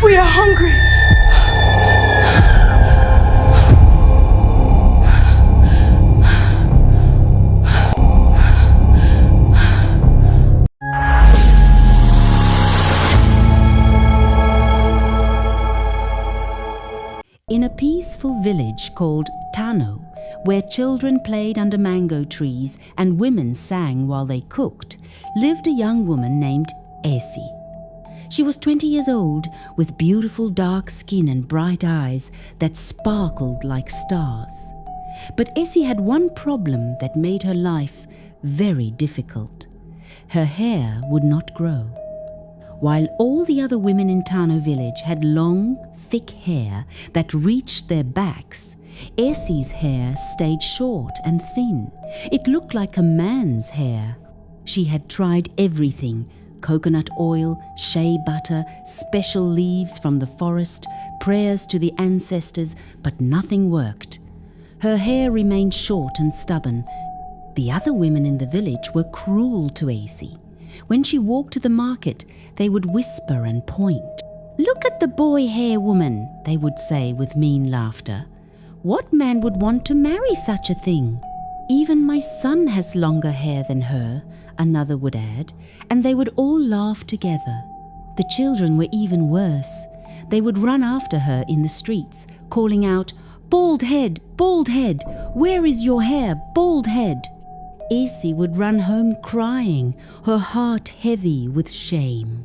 We are hungry. In a peaceful village called Tano, where children played under mango trees and women sang while they cooked, lived a young woman named Essie. She was 20 years old, with beautiful dark skin and bright eyes that sparkled like stars. But Essie had one problem that made her life very difficult. Her hair would not grow. While all the other women in Tano village had long, thick hair that reached their backs, Essie's hair stayed short and thin. It looked like a man's hair. She had tried everything: coconut oil, shea butter, special leaves from the forest, prayers to the ancestors, but nothing worked. Her hair remained short and stubborn. The other women in the village were cruel to Essie. When she walked to the market, they would whisper and point. "Look at the boy hair woman," they would say with mean laughter. "What man would want to marry such a thing? Even my son has longer hair than her," another would add, and they would all laugh together. The children were even worse. They would run after her in the streets, calling out, "Bald head, where is your hair, bald head?" Essie would run home crying, her heart heavy with shame.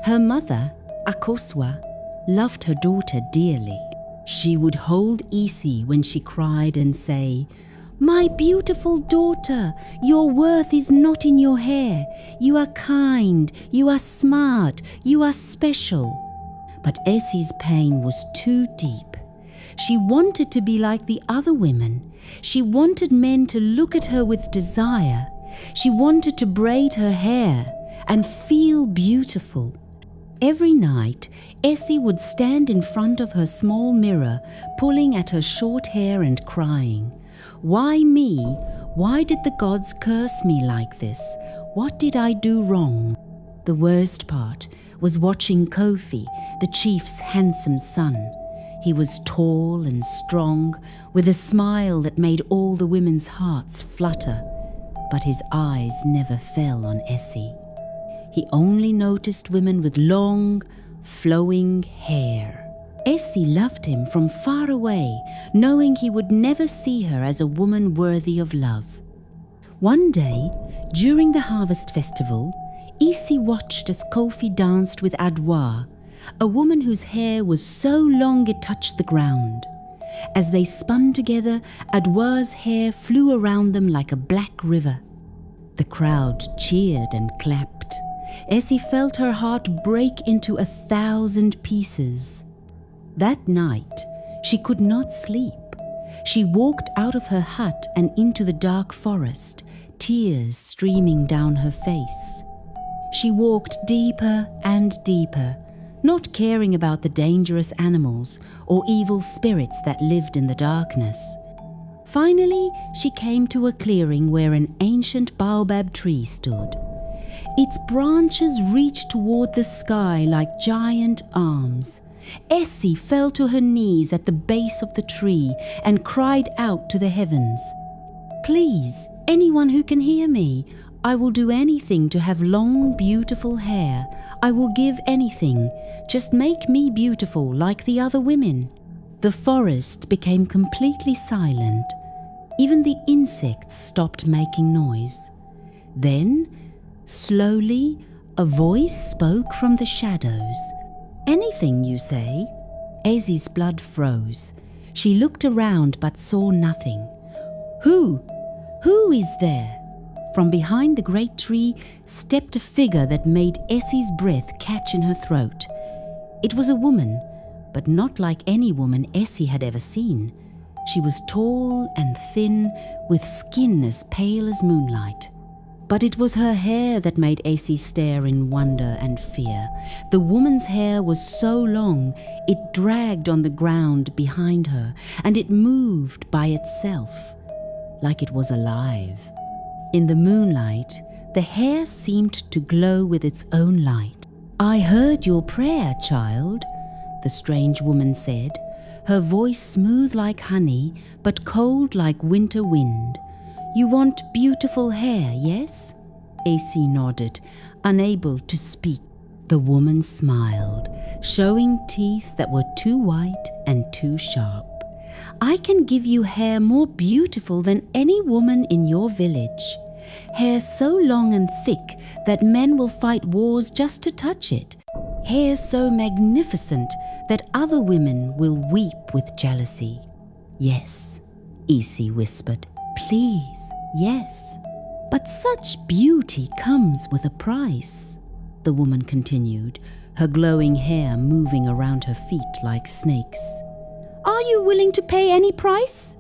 Her mother, Akoswa, loved her daughter dearly. She would hold Essie when she cried and say, "My beautiful daughter, your worth is not in your hair. You are kind, you are smart, you are special." But Essie's pain was too deep. She wanted to be like the other women. She wanted men to look at her with desire. She wanted to braid her hair and feel beautiful. Every night, Essie would stand in front of her small mirror, pulling at her short hair and crying. "Why me? Why did the gods curse me like this? What did I do wrong?" The worst part was watching Kofi, the chief's handsome son. He was tall and strong, with a smile that made all the women's hearts flutter, but his eyes never fell on Essie. He only noticed women with long, flowing hair. Essie loved him from far away, knowing he would never see her as a woman worthy of love. One day, during the harvest festival, Essie watched as Kofi danced with Adwa, a woman whose hair was so long it touched the ground. As they spun together, Adwa's hair flew around them like a black river. The crowd cheered and clapped. Essie felt her heart break into 1,000 pieces. That night, she could not sleep. She walked out of her hut and into the dark forest, tears streaming down her face. She walked deeper and deeper, not caring about the dangerous animals or evil spirits that lived in the darkness. Finally, she came to a clearing where an ancient baobab tree stood. Its branches reached toward the sky like giant arms. Essie fell to her knees at the base of the tree and cried out to the heavens, "Please, anyone who can hear me, I will do anything to have long, beautiful hair. I will give anything. Just make me beautiful like the other women." The forest became completely silent. Even the insects stopped making noise. Then, slowly, a voice spoke from the shadows. "Anything, you say?" Essie's blood froze. She looked around but saw nothing. Who is there?" From behind the great tree stepped a figure that made Essie's breath catch in her throat. It was a woman, but not like any woman Essie had ever seen. She was tall and thin, with skin as pale as moonlight. But it was her hair that made Essie stare in wonder and fear. The woman's hair was so long, it dragged on the ground behind her, and it moved by itself, like it was alive. In the moonlight, the hair seemed to glow with its own light. "I heard your prayer, child. the strange woman said, her voice smooth like honey, but cold like winter wind. "You want beautiful hair, yes?" AC nodded, unable to speak. The woman smiled, showing teeth that were too white and too sharp. "I can give you hair more beautiful than any woman in your village. Hair so long and thick that men will fight wars just to touch it. Hair so magnificent that other women will weep with jealousy." "Yes," Isi whispered. "Please, yes. But such beauty comes with a price," the woman continued, her glowing hair moving around her feet like snakes. "Are you willing to pay any price?"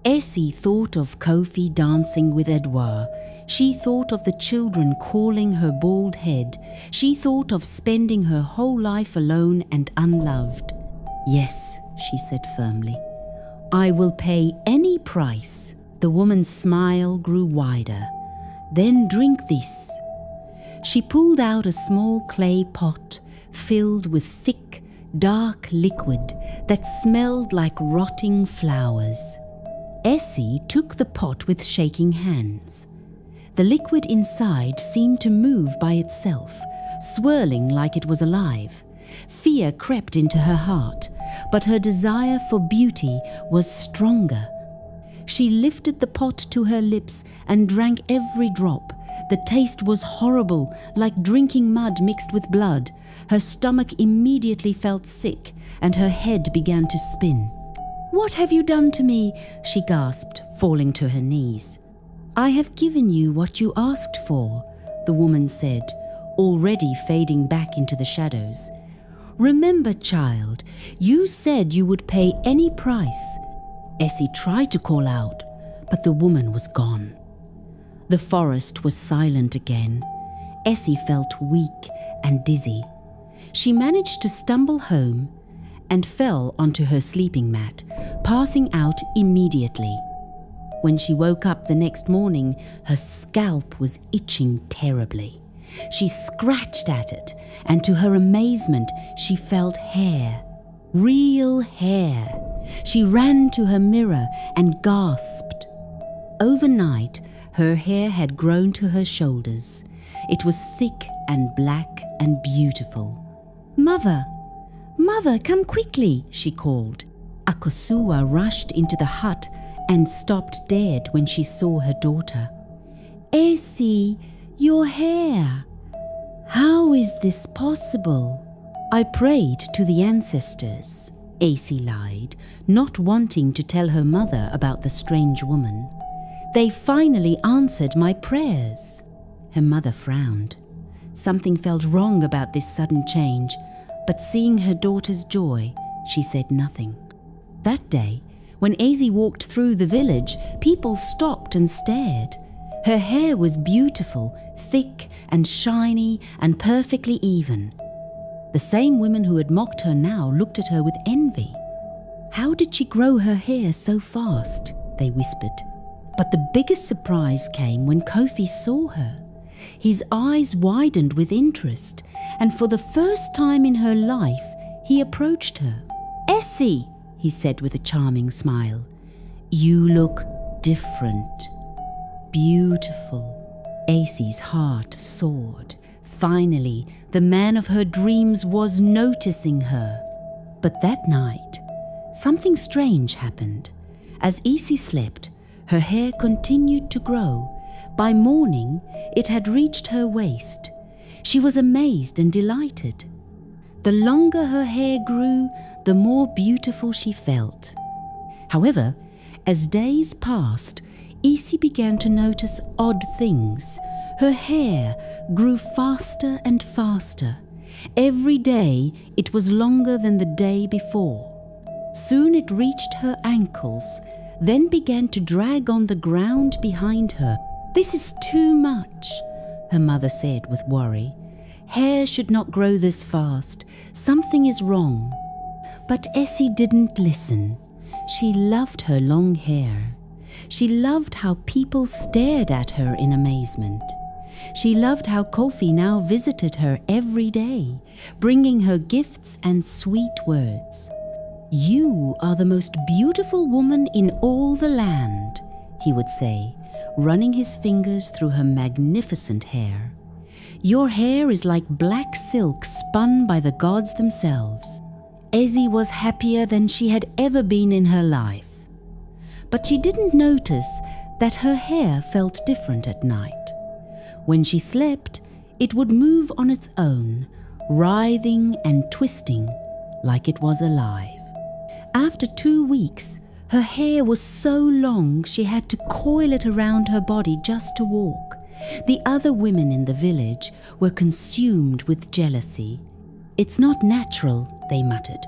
Essie thought of Kofi dancing with Edouard. She thought of the children calling her bald head. She thought of spending her whole life alone and unloved. "Yes," she said firmly. "I will pay any price." The woman's smile grew wider. "Then drink this." She pulled out a small clay pot filled with thick, dark liquid that smelled like rotting flowers. Essie took the pot with shaking hands. The liquid inside seemed to move by itself, swirling like it was alive. Fear crept into her heart, but her desire for beauty was stronger. She lifted the pot to her lips and drank every drop. The taste was horrible, like drinking mud mixed with blood. Her stomach immediately felt sick, and her head began to spin. "What have you done to me?" she gasped, falling to her knees. "I have given you what you asked for," the woman said, already fading back into the shadows. "Remember, child, you said you would pay any price." Essie tried to call out, but the woman was gone. The forest was silent again. Essie felt weak and dizzy. She managed to stumble home and fell onto her sleeping mat, passing out immediately. When she woke up the next morning, her scalp was itching terribly. She scratched at it, and to her amazement, she felt hair. Real hair. She ran to her mirror and gasped. Overnight, her hair had grown to her shoulders. It was thick and black and beautiful. "Mother! Mother, come quickly!" she called. Akosua rushed into the hut and stopped dead when she saw her daughter. "Essie, your hair! How is this possible?" "I prayed to the ancestors," Essie lied, not wanting to tell her mother about the strange woman. "They finally answered my prayers." Her mother frowned. Something felt wrong about this sudden change, but seeing her daughter's joy, she said nothing. That day, when Essie walked through the village, people stopped and stared. Her hair was beautiful, thick and shiny and perfectly even. The same women who had mocked her now looked at her with envy. "How did she grow her hair so fast?" they whispered. But the biggest surprise came when Kofi saw her. His eyes widened with interest, and for the first time in her life, he approached her. "Essie," he said with a charming smile, "you look different. Beautiful." Essie's heart soared. Finally, the man of her dreams was noticing her. But that night, something strange happened. As Essie slept, her hair continued to grow. By morning, it had reached her waist. She was amazed and delighted. The longer her hair grew, the more beautiful she felt. However, as days passed, Essie began to notice odd things. Her hair grew faster and faster. Every day, it was longer than the day before. Soon it reached her ankles, then began to drag on the ground behind her. "This is too much," her mother said with worry. "Hair should not grow this fast. Something is wrong." But Essie didn't listen. She loved her long hair. She loved how people stared at her in amazement. She loved how Kofi now visited her every day, bringing her gifts and sweet words. "You are the most beautiful woman in all the land," he would say, running his fingers through her magnificent hair. "Your hair is like black silk spun by the gods themselves." Ezi was happier than she had ever been in her life. But she didn't notice that her hair felt different at night. When she slept, it would move on its own, writhing and twisting like it was alive. After 2 weeks, her hair was so long she had to coil it around her body just to walk. The other women in the village were consumed with jealousy. "It's not natural," they muttered.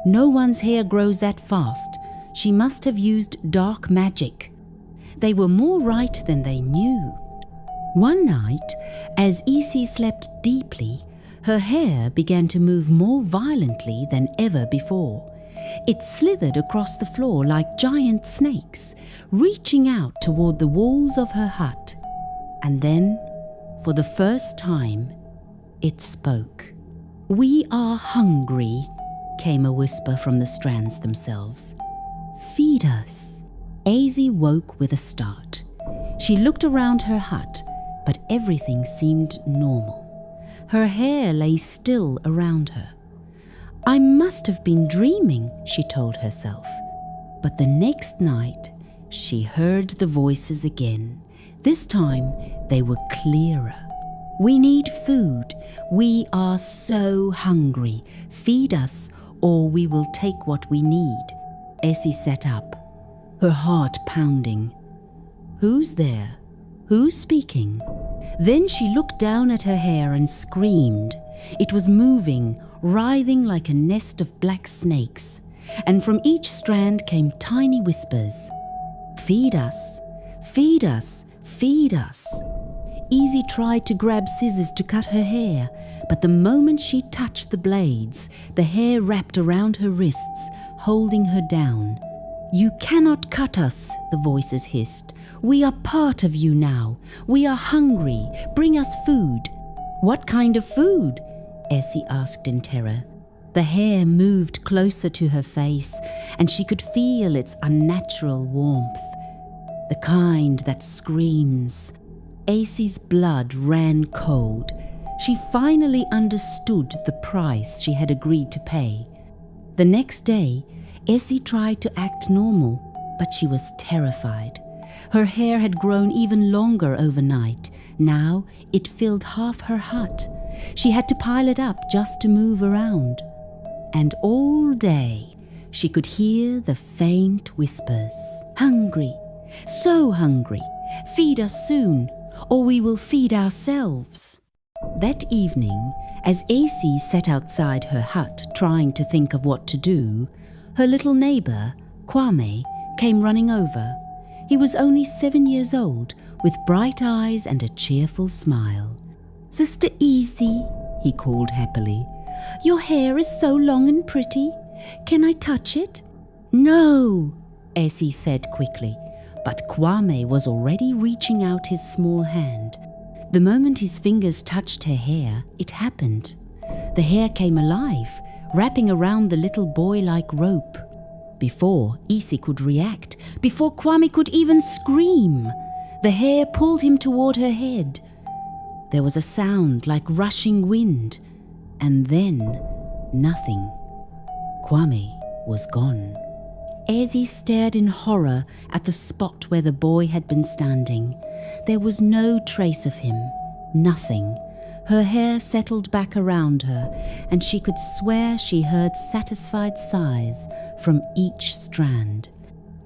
"No one's hair grows that fast. She must have used dark magic." They were more right than they knew. One night, as Isi slept deeply, her hair began to move more violently than ever before. It slithered across the floor like giant snakes, reaching out toward the walls of her hut. And then, for the first time, it spoke. "We are hungry," came a whisper from the strands themselves. "Feed us." Azy woke with a start. She looked around her hut, but everything seemed normal. Her hair lay still around her. "I must have been dreaming," she told herself. But the next night, she heard the voices again. This time, they were clearer. "We need food. We are so hungry. Feed us, or we will take what we need." Essie sat up, her heart pounding. Who's there? Who's speaking? Then she looked down at her hair and screamed. It was moving, writhing like a nest of black snakes, and from each strand came tiny whispers. "Feed us, feed us, feed us." Easy tried to grab scissors to cut her hair, but the moment she touched the blades, the hair wrapped around her wrists, holding her down. "You cannot cut us," the voices hissed. "We are part of you now. We are hungry. Bring us food." "What kind of food?" Essie asked in terror. The hair moved closer to her face, and she could feel its unnatural warmth. The kind that screams. Essie's blood ran cold. She finally understood the price she had agreed to pay. The next day, Essie tried to act normal, but she was terrified. Her hair had grown even longer overnight. Now it filled half her hut. She had to pile it up just to move around. And all day, she could hear the faint whispers. "Hungry, so hungry. Feed us soon, or we will feed ourselves." That evening, as Essie sat outside her hut trying to think of what to do, her little neighbor, Kwame, came running over. He was only 7 years old, with bright eyes and a cheerful smile. "Sister Essie," he called happily, "your hair is so long and pretty. Can I touch it?" "No," Essie said quickly, but Kwame was already reaching out his small hand. The moment his fingers touched her hair, it happened. The hair came alive, wrapping around the little boy like rope. Before Essie could react, before Kwame could even scream, the hair pulled him toward her head. There was a sound like rushing wind, and then nothing. Kwame was gone. Essie stared in horror at the spot where the boy had been standing. There was no trace of him, nothing. Her hair settled back around her, and she could swear she heard satisfied sighs from each strand.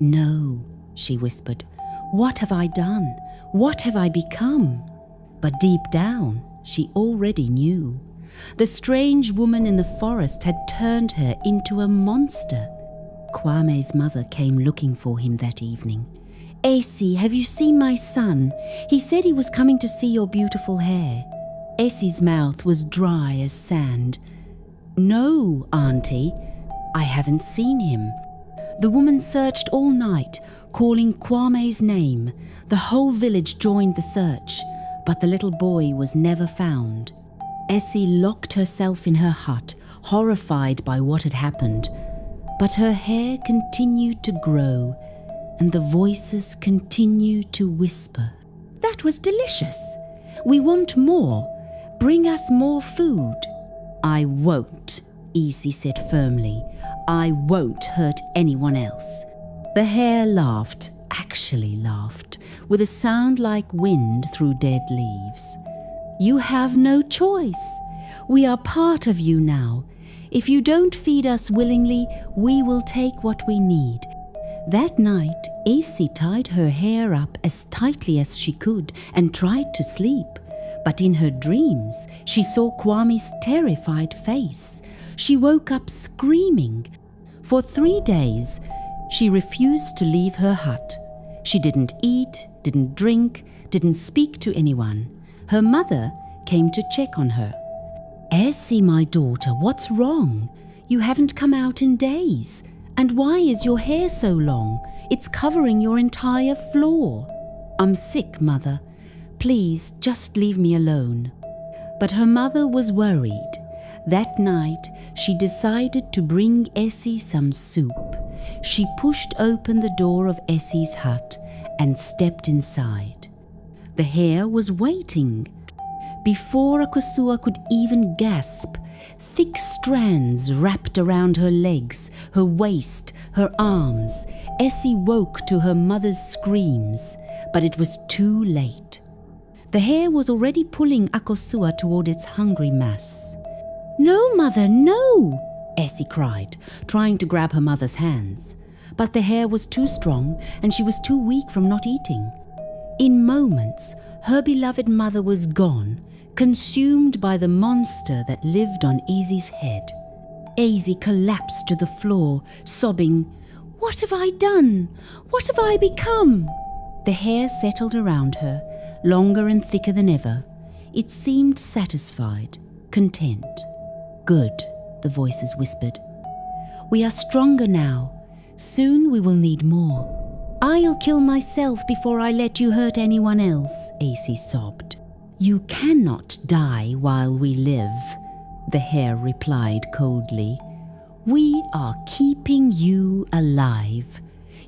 "No," she whispered. "What have I done? What have I become?" But deep down, she already knew. The strange woman in the forest had turned her into a monster. Kwame's mother came looking for him that evening. "Essie, have you seen my son? He said he was coming to see your beautiful hair." Essie's mouth was dry as sand. "No, Auntie, I haven't seen him." The woman searched all night, calling Kwame's name. The whole village joined the search, but the little boy was never found. Essie locked herself in her hut, horrified by what had happened. But her hair continued to grow, and the voices continued to whisper. "That was delicious. We want more. Bring us more food." "I won't," Essie said firmly. "I won't hurt anyone else." The hare laughed, actually laughed, with a sound like wind through dead leaves. "You have no choice. We are part of you now. If you don't feed us willingly, we will take what we need." That night, Essie tied her hair up as tightly as she could and tried to sleep. But in her dreams, she saw Kwame's terrified face. She woke up screaming. For 3 days, she refused to leave her hut. She didn't eat, didn't drink, didn't speak to anyone. Her mother came to check on her. "Essie, my daughter, what's wrong? You haven't come out in days. And why is your hair so long? It's covering your entire floor." "I'm sick, Mother. Please, just leave me alone." But her mother was worried. That night, she decided to bring Essie some soup. She pushed open the door of Essie's hut and stepped inside. The hare was waiting. Before Akosua could even gasp, thick strands wrapped around her legs, her waist, her arms. Essie woke to her mother's screams, but it was too late. The hare was already pulling Akosua toward its hungry mass. "No, Mother, no!" Essie cried, trying to grab her mother's hands. But the hare was too strong, and she was too weak from not eating. In moments, her beloved mother was gone, consumed by the monster that lived on Easy's head. Easy collapsed to the floor, sobbing, "What have I done? What have I become?" The hair settled around her, longer and thicker than ever. It seemed satisfied, content. "Good," the voices whispered. "We are stronger now. Soon we will need more." "I'll kill myself before I let you hurt anyone else," Acey sobbed. "You cannot die while we live," the hare replied coldly. "We are keeping you alive.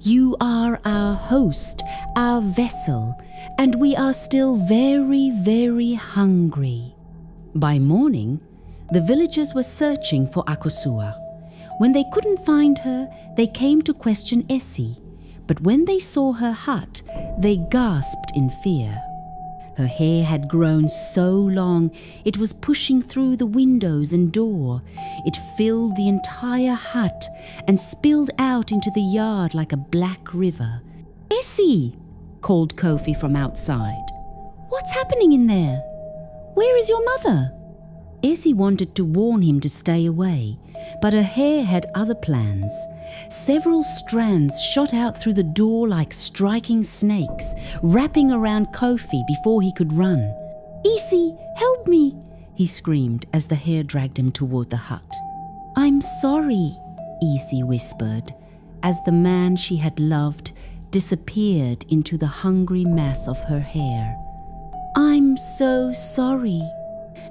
You are our host, our vessel, and we are still very, very hungry." By morning, the villagers were searching for Akosua. When they couldn't find her, they came to question Essie. But when they saw her hut, they gasped in fear. Her hair had grown so long, it was pushing through the windows and door. It filled the entire hut and spilled out into the yard like a black river. "Essie!" called Kofi from outside. "What's happening in there? Where is your mother?" Essie wanted to warn him to stay away, but her hair had other plans. Several strands shot out through the door like striking snakes, wrapping around Kofi before he could run. "Essie, help me!" he screamed as the hare dragged him toward the hut. "I'm sorry," Essie whispered, as the man she had loved disappeared into the hungry mass of her hair. "I'm so sorry."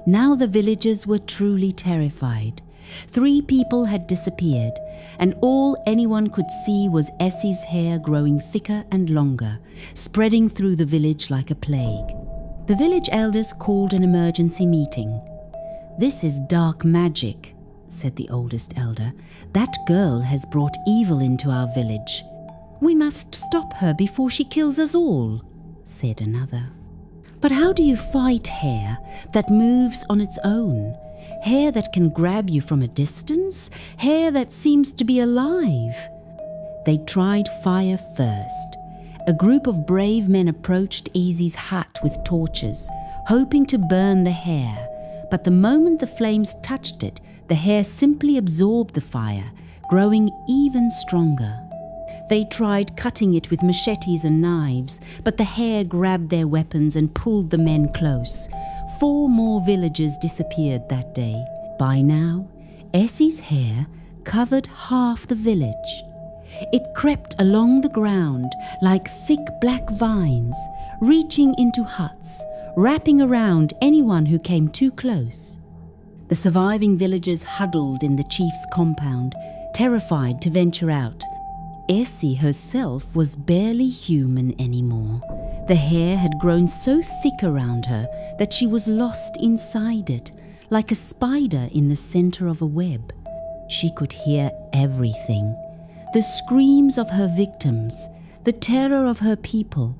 Now the villagers were truly terrified. 3 people had disappeared, and all anyone could see was Essie's hair growing thicker and longer, spreading through the village like a plague. The village elders called an emergency meeting. "This is dark magic," said the oldest elder. "That girl has brought evil into our village. We must stop her before she kills us all," said another. "But how do you fight hair that moves on its own? Hair that can grab you from a distance? Hair that seems to be alive?" They tried fire first. A group of brave men approached Easy's hut with torches, hoping to burn the hair. But the moment the flames touched it, the hair simply absorbed the fire, growing even stronger. They tried cutting it with machetes and knives, but the hare grabbed their weapons and pulled the men close. 4 more villagers disappeared that day. By now, Essie's hair covered half the village. It crept along the ground like thick black vines, reaching into huts, wrapping around anyone who came too close. The surviving villagers huddled in the chief's compound, terrified to venture out. Essie herself was barely human anymore. The hair had grown so thick around her that she was lost inside it, like a spider in the center of a web. She could hear everything. The screams of her victims, the terror of her people,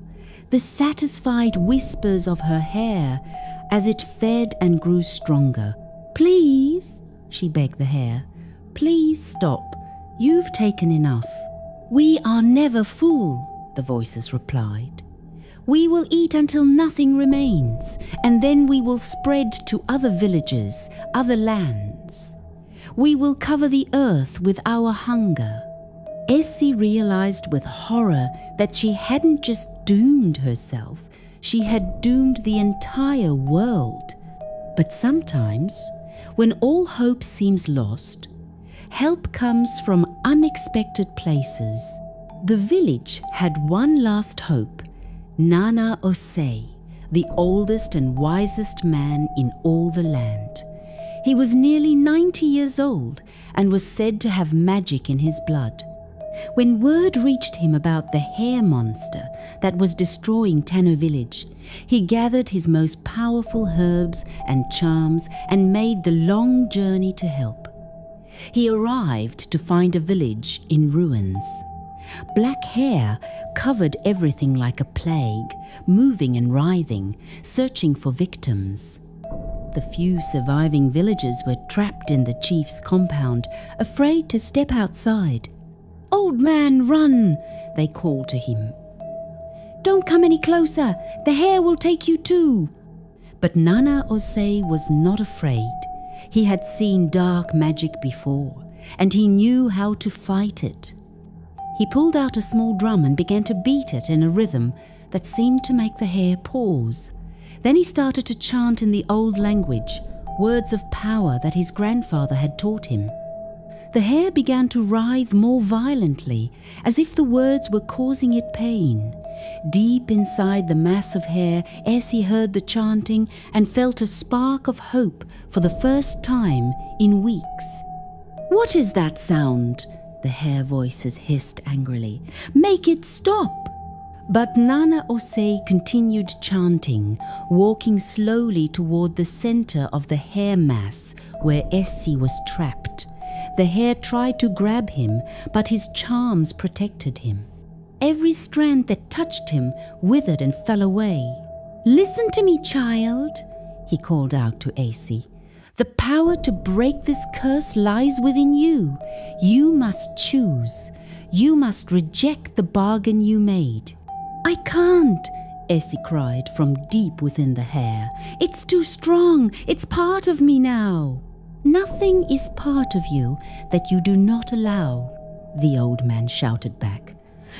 the satisfied whispers of her hair as it fed and grew stronger. "Please," she begged the hair, "please stop. You've taken enough." "We are never full," the voices replied. "We will eat until nothing remains, and then we will spread to other villages, other lands. We will cover the earth with our hunger." Essie realized with horror that she hadn't just doomed herself, she had doomed the entire world. But sometimes, when all hope seems lost, help comes from unexpected places. The village had one last hope: Nana Osei, the oldest and wisest man in all the land. He was nearly 90 years old and was said to have magic in his blood. When word reached him about the hair monster that was destroying Tano village, he gathered his most powerful herbs and charms and made the long journey to help. He arrived to find a village in ruins. Black hair covered everything like a plague, moving and writhing, searching for victims. The few surviving villagers were trapped in the chief's compound, afraid to step outside. "Old man, run!" they called to him. "Don't come any closer, the hair will take you too." But Nana Osei was not afraid. He had seen dark magic before, and he knew how to fight it. He pulled out a small drum and began to beat it in a rhythm that seemed to make the hair pause. Then he started to chant in the old language, words of power that his grandfather had taught him. The hair began to writhe more violently, as if the words were causing it pain. Deep inside the mass of hair, Essie heard the chanting and felt a spark of hope for the first time in weeks. "What is that sound?" the hair voices hissed angrily. "Make it stop!" But Nana Osei continued chanting, walking slowly toward the center of the hair mass where Essie was trapped. The hair tried to grab him, but his charms protected him. Every strand that touched him withered and fell away. "Listen to me, child," he called out to Essie. "The power to break this curse lies within you. You must choose. You must reject the bargain you made." "I can't," Essie cried from deep within the hair. "It's too strong. It's part of me now." "Nothing is part of you that you do not allow," the old man shouted back.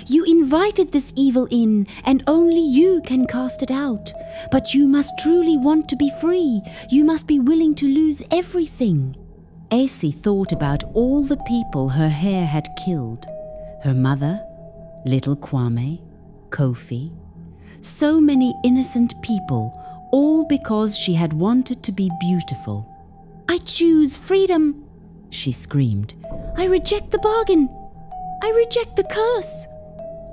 "You invited this evil in, and only you can cast it out. But you must truly want to be free. You must be willing to lose everything." Essie thought about all the people her hair had killed. Her mother, little Kwame, Kofi. So many innocent people, all because she had wanted to be beautiful. "I choose freedom," she screamed. "I reject the bargain. I reject the curse.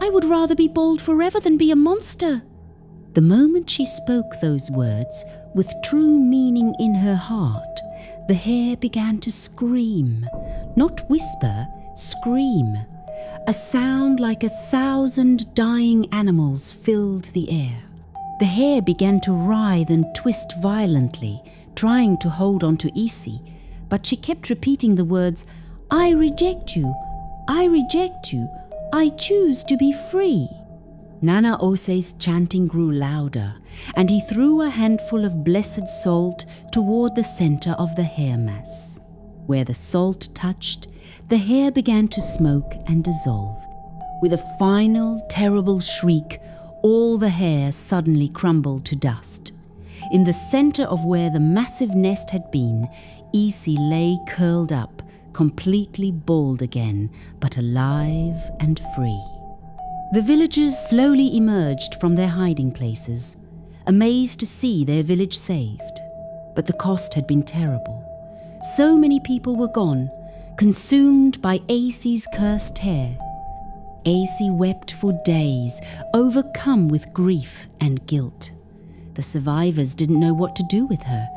I would rather be bold forever than be a monster." The moment she spoke those words, with true meaning in her heart, the hair began to scream. Not whisper, scream. A sound like 1,000 dying animals filled the air. The hair began to writhe and twist violently, trying to hold on to Essie, but she kept repeating the words, "I reject you, I reject you, I choose to be free." Nana Osei's chanting grew louder, and he threw a handful of blessed salt toward the center of the hair mass. Where the salt touched, the hair began to smoke and dissolve. With a final, terrible shriek, all the hair suddenly crumbled to dust. In the center of where the massive nest had been, Essie lay curled up, completely bald again, but alive and free. The villagers slowly emerged from their hiding places. amazed to see their village saved. But the cost had been terrible. So many people were gone, consumed by Acey's cursed hair. Acey wept for days, overcome with grief and guilt. The survivors didn't know what to do with her.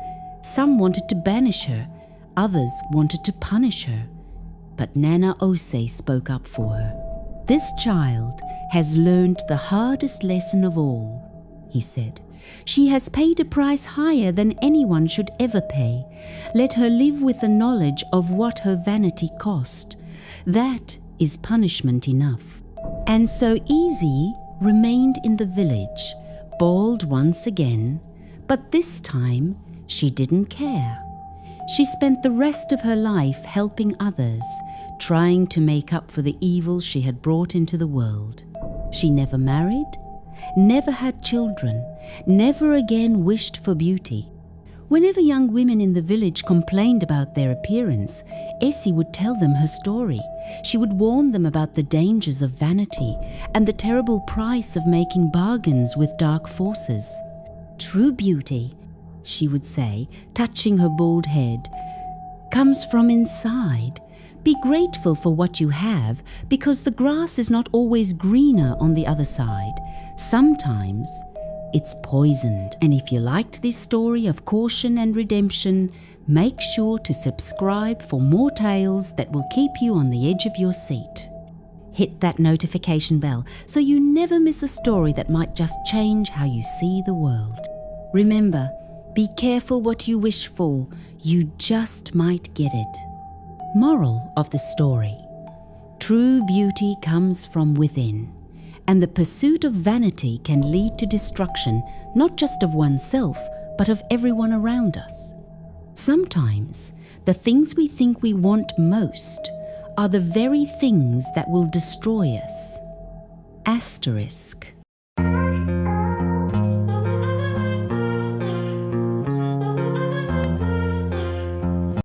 Some wanted to banish her, others wanted to punish her. But Nana Osei spoke up for her. "This child has learned the hardest lesson of all," he said. "She has paid a price higher than anyone should ever pay. Let her live with the knowledge of what her vanity cost. That is punishment enough." And so Easy remained in the village, bald once again, but this time she didn't care. She spent the rest of her life helping others, trying to make up for the evil she had brought into the world. She never married, never had children, never again wished for beauty. Whenever young women in the village complained about their appearance, Essie would tell them her story. She would warn them about the dangers of vanity and the terrible price of making bargains with dark forces. "True beauty," she would say, touching her bald head, "comes from inside. Be grateful for what you have, because the grass is not always greener on the other side. Sometimes it's poisoned." And if you liked this story of caution and redemption, make sure to subscribe for more tales that will keep you on the edge of your seat. Hit that notification bell so you never miss a story that might just change how you see the world. Remember, be careful what you wish for. You just might get it. Moral of the story: true beauty comes from within, and the pursuit of vanity can lead to destruction, not just of oneself, but of everyone around us. Sometimes the things we think we want most are the very things that will destroy us. Asterisk.